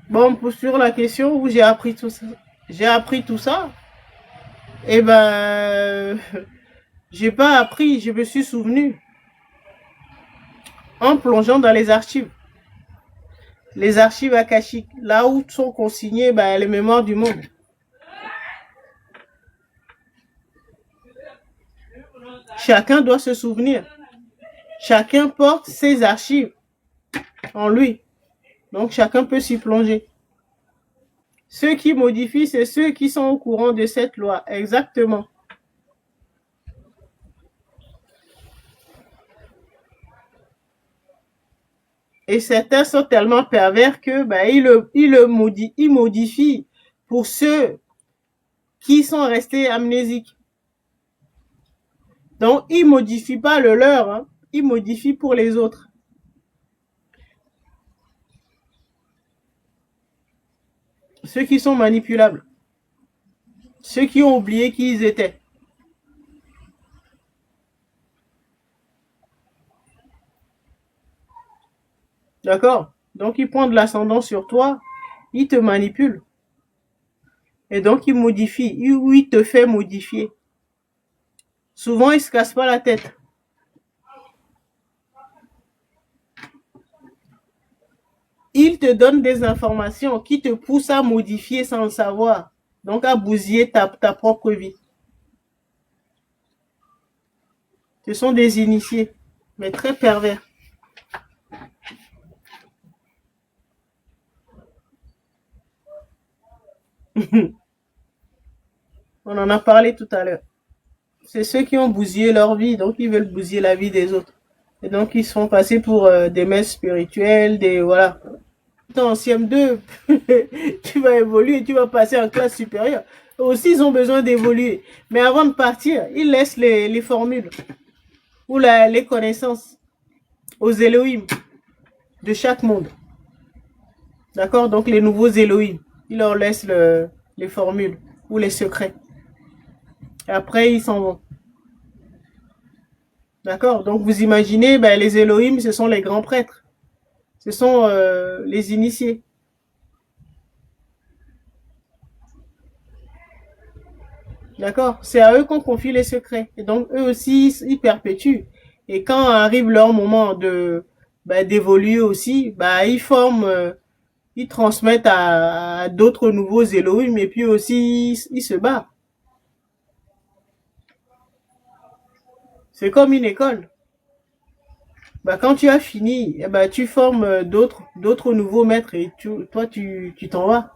Bon, sur la question où j'ai appris tout ça, eh ben, j'ai pas appris, je me suis souvenu en plongeant dans les archives akashiques, là où sont consignées les mémoires du monde. Chacun doit se souvenir. Chacun porte ses archives en lui. Donc chacun peut s'y plonger. Ceux qui modifient, c'est ceux qui sont au courant de cette loi. Exactement. Et certains sont tellement pervers que ils modifient pour ceux qui sont restés amnésiques. Donc, ils ne modifient pas le leur, hein. Ils modifient pour les autres. Ceux qui sont manipulables. Ceux qui ont oublié qui ils étaient. D'accord? Donc, ils prennent de l'ascendant sur toi, ils te manipulent. Et donc, ils modifient, ou ils te font modifier. Souvent, ils ne se cassent pas la tête. Ils te donnent des informations qui te poussent à modifier sans le savoir. Donc, à bousiller ta propre vie. Ce sont des initiés, mais très pervers. On en a parlé tout à l'heure. C'est ceux qui ont bousillé leur vie, donc ils veulent bousiller la vie des autres. Et donc ils se font passer pour des maîtres spirituels, des voilà. En CM2, tu vas évoluer, tu vas passer en classe supérieure. Aussi, ils ont besoin d'évoluer. Mais avant de partir, ils laissent les formules ou les connaissances aux Elohim de chaque monde. D'accord? Donc les nouveaux Elohim, ils leur laissent les formules ou les secrets. Et après, ils s'en vont. D'accord? Donc vous imaginez, les Elohim, ce sont les grands prêtres. Ce sont les initiés. D'accord? C'est à eux qu'on confie les secrets. Et donc eux aussi, ils perpétuent. Et quand arrive leur moment d'évoluer aussi, ils forment, ils transmettent à d'autres nouveaux Elohim et puis aussi ils se battent. C'est comme une école. Quand tu as fini, tu formes d'autres nouveaux maîtres et toi tu t'en vas.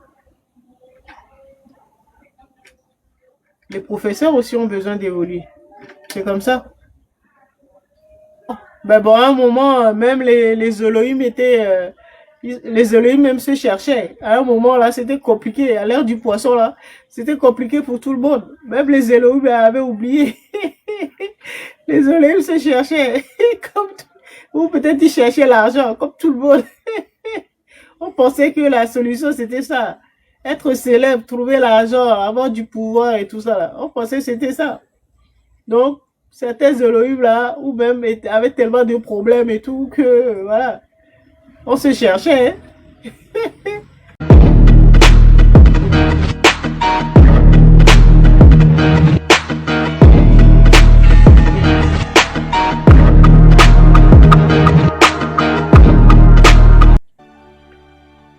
Les professeurs aussi ont besoin d'évoluer. C'est comme ça. À un moment, même les Elohim étaient, les Elohim même se cherchaient. À un moment là, c'était compliqué. À l'ère du poisson là, c'était compliqué pour tout le monde. Même les Elohim avaient oublié. Les Elohim se cherchaient. Ou peut-être ils cherchaient l'argent, comme tout le monde. On pensait que la solution c'était ça. Être célèbre, trouver l'argent, avoir du pouvoir et tout ça là. On pensait que c'était ça. Donc, certains Elohim là, ou même avaient tellement de problèmes et tout que, voilà, on se cherchait. Hein.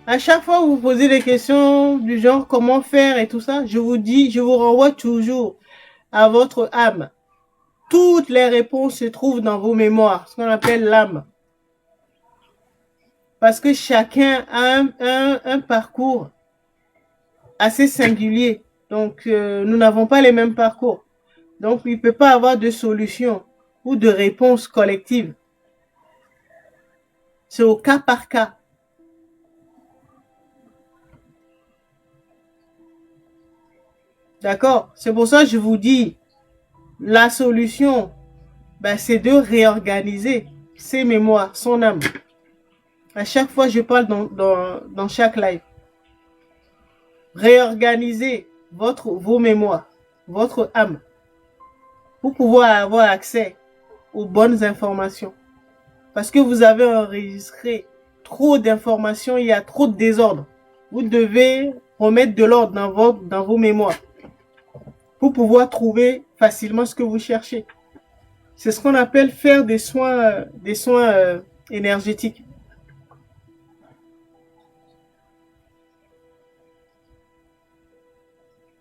À chaque fois que vous posez des questions du genre comment faire et tout ça, je vous renvoie toujours à votre âme. Toutes les réponses se trouvent dans vos mémoires, ce qu'on appelle l'âme. Parce que chacun a un parcours assez singulier. Donc, nous n'avons pas les mêmes parcours. Donc, il ne peut pas avoir de solution ou de réponse collective. C'est au cas par cas. D'accord? C'est pour ça que je vous dis, la solution, c'est de réorganiser ses mémoires, son âme. À chaque fois, je parle dans chaque live. Réorganiser vos mémoires, votre âme, pour pouvoir avoir accès aux bonnes informations. Parce que vous avez enregistré trop d'informations, il y a trop de désordre. Vous devez remettre de l'ordre dans vos mémoires pour pouvoir trouver facilement ce que vous cherchez. C'est ce qu'on appelle faire des soins énergétiques.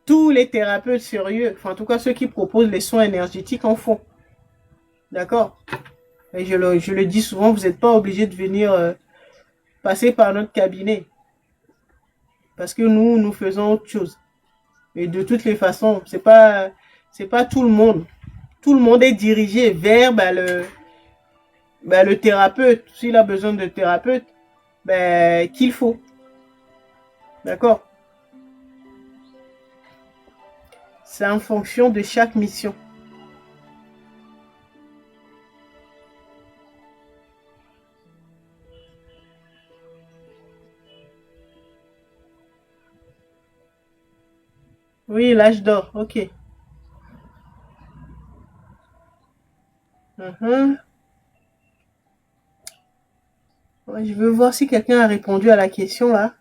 Tous les thérapeutes sérieux, enfin en tout cas ceux qui proposent les soins énergétiques en font. D'accord? Et je le dis souvent, vous n'êtes pas obligé de venir passer par notre cabinet. Parce que nous faisons autre chose. Et de toutes les façons, c'est pas tout le monde. Tout le monde est dirigé vers le thérapeute. S'il a besoin de thérapeute, qu'il faut. D'accord? C'est en fonction de chaque mission. Oui, l'âge d'or, ok. Mhm. Ouais, je veux voir si quelqu'un a répondu à la question là.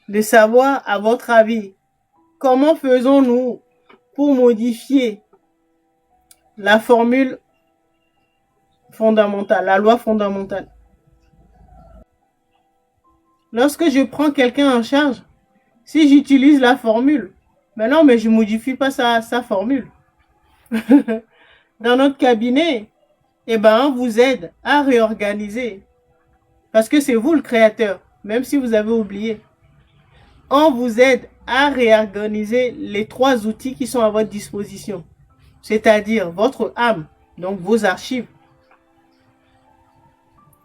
De savoir, à votre avis, comment faisons-nous pour modifier la formule fondamentale, la loi fondamentale? Lorsque je prends quelqu'un en charge, si j'utilise la formule, mais non, mais je ne modifie pas sa formule. Dans notre cabinet, eh ben, on vous aide à réorganiser. Parce que c'est vous le créateur, même si vous avez oublié. On vous aide à réorganiser les trois outils qui sont à votre disposition. C'est-à-dire votre âme, donc vos archives,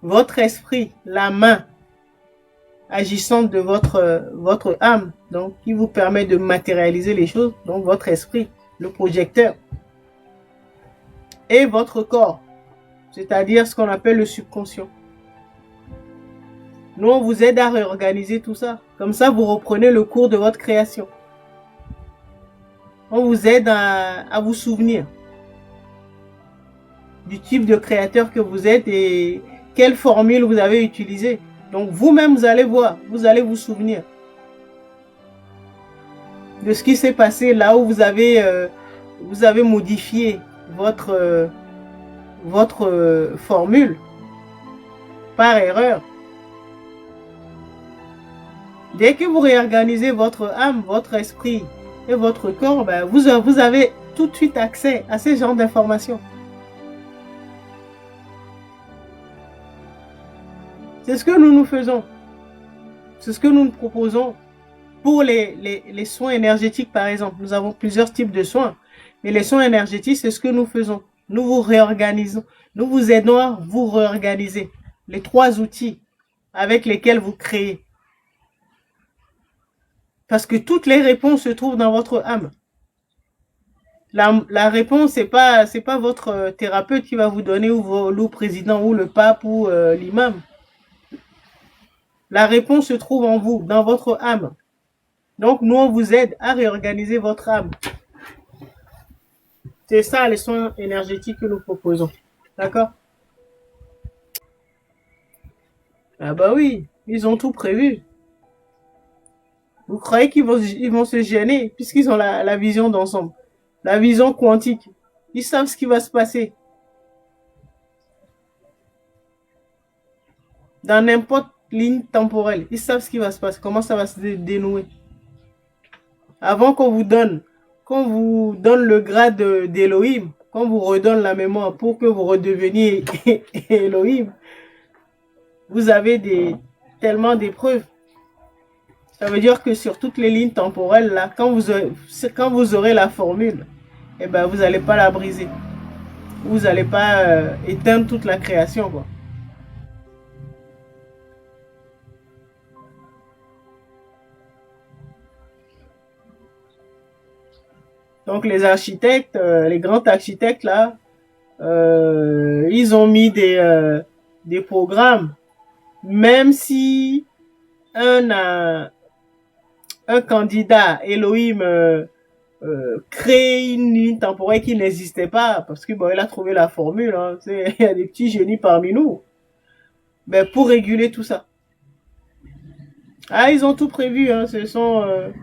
votre esprit, la main agissante de votre âme, donc qui vous permet de matérialiser les choses, donc votre esprit, le projecteur, et votre corps, c'est-à-dire ce qu'on appelle le subconscient. Nous, on vous aide à réorganiser tout ça. Comme ça, vous reprenez le cours de votre création. On vous aide à vous souvenir du type de créateur que vous êtes et quelle formule vous avez utilisée. Donc vous-même, vous allez voir, vous allez vous souvenir de ce qui s'est passé là où vous avez modifié votre formule par erreur. Dès que vous réorganisez votre âme, votre esprit et votre corps, vous avez tout de suite accès à ces genres d'informations. C'est ce que nous faisons. C'est ce que nous proposons pour les soins énergétiques, par exemple. Nous avons plusieurs types de soins. Mais les soins énergétiques, c'est ce que nous faisons. Nous vous réorganisons. Nous vous aidons à vous réorganiser. Les trois outils avec lesquels vous créez. Parce que toutes les réponses se trouvent dans votre âme. La réponse, c'est pas votre thérapeute qui va vous donner, ou le président, ou le pape, ou l'imam. La réponse se trouve en vous, dans votre âme. Donc, nous, on vous aide à réorganiser votre âme. C'est ça, les soins énergétiques que nous proposons. D'accord? Ah bah oui, ils ont tout prévu. Vous croyez qu'ils vont se gêner puisqu'ils ont la vision d'ensemble, la vision quantique. Ils savent ce qui va se passer. Dans n'importe ligne temporelle, ils savent ce qui va se passer, comment ça va se dénouer. Avant qu'on vous donne le grade d'Elohim, qu'on vous redonne la mémoire pour que vous redeveniez Elohim, vous avez tellement d'épreuves. Ça veut dire que sur toutes les lignes temporelles, là, quand vous aurez la formule, eh ben, vous n'allez pas la briser. Vous n'allez pas éteindre toute la création, quoi. Donc les architectes, les grands architectes là, ils ont mis des programmes, même si un candidat Elohim crée une ligne temporelle qui n'existait pas, parce que bon, il a trouvé la formule, hein, il y a des petits génies parmi nous, mais pour réguler tout ça. Ah, ils ont tout prévu, hein. Ce sont,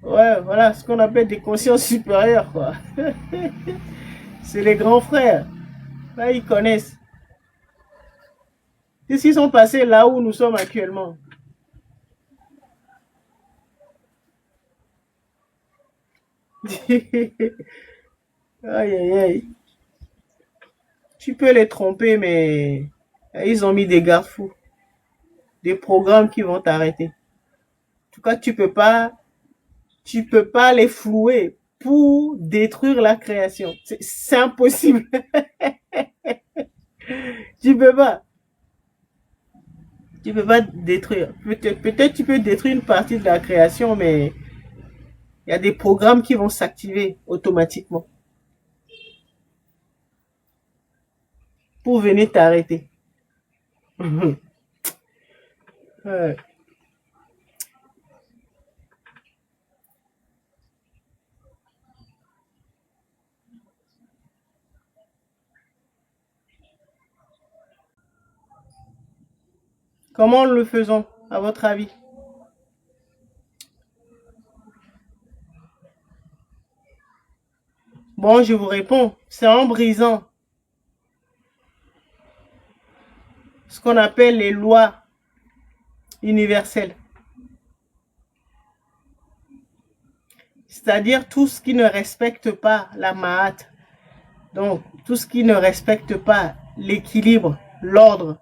ouais, voilà, ce qu'on appelle des consciences supérieures, quoi. C'est les grands frères. Là, ils connaissent. Qu'est-ce qu'ils sont passés là où nous sommes actuellement? Aïe, aïe, aïe. Tu peux les tromper, mais ils ont mis des garde-fous, des programmes qui vont t'arrêter. En tout cas, tu peux pas les flouer pour détruire la création. C'est impossible. Tu peux pas. Tu peux pas détruire. Peut-être tu peux détruire une partie de la création, mais il y a des programmes qui vont s'activer automatiquement pour venir t'arrêter. Ouais. Comment le faisons, à votre avis? Bon, je vous réponds, c'est en brisant ce qu'on appelle les lois universelles. C'est-à-dire tout ce qui ne respecte pas la Mahat. Donc, tout ce qui ne respecte pas l'équilibre, l'ordre.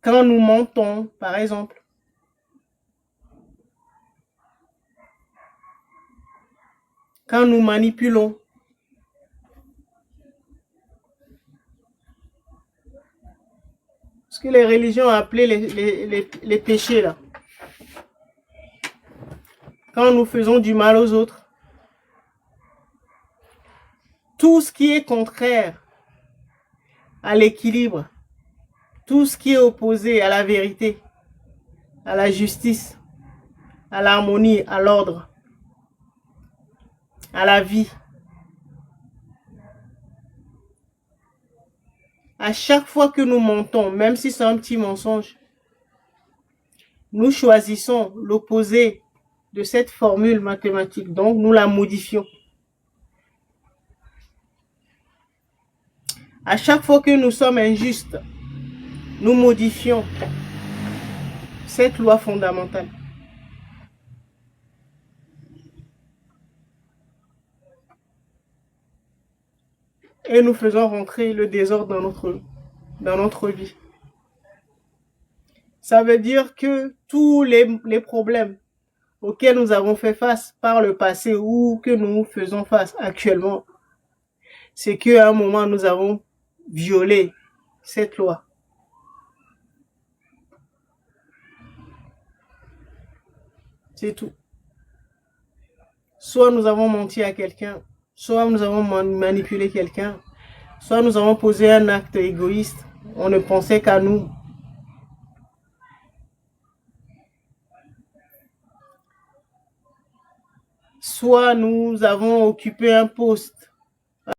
Quand nous mentons, par exemple, quand nous manipulons, ce que les religions ont appelé les péchés, là. Quand nous faisons du mal aux autres, tout ce qui est contraire à l'équilibre, tout ce qui est opposé à la vérité, à la justice, à l'harmonie, à l'ordre, à la vie. À chaque fois que nous mentons, même si c'est un petit mensonge, nous choisissons l'opposé de cette formule mathématique. Donc, nous la modifions. À chaque fois que nous sommes injustes, nous modifions cette loi fondamentale. Et nous faisons rentrer le désordre dans notre vie. Ça veut dire que tous les problèmes auxquels nous avons fait face par le passé ou que nous faisons face actuellement, c'est qu'à un moment, nous avons violé cette loi. C'est tout. Soit nous avons menti à quelqu'un, soit nous avons manipulé quelqu'un, soit nous avons posé un acte égoïste. On ne pensait qu'à nous. Soit nous avons occupé un poste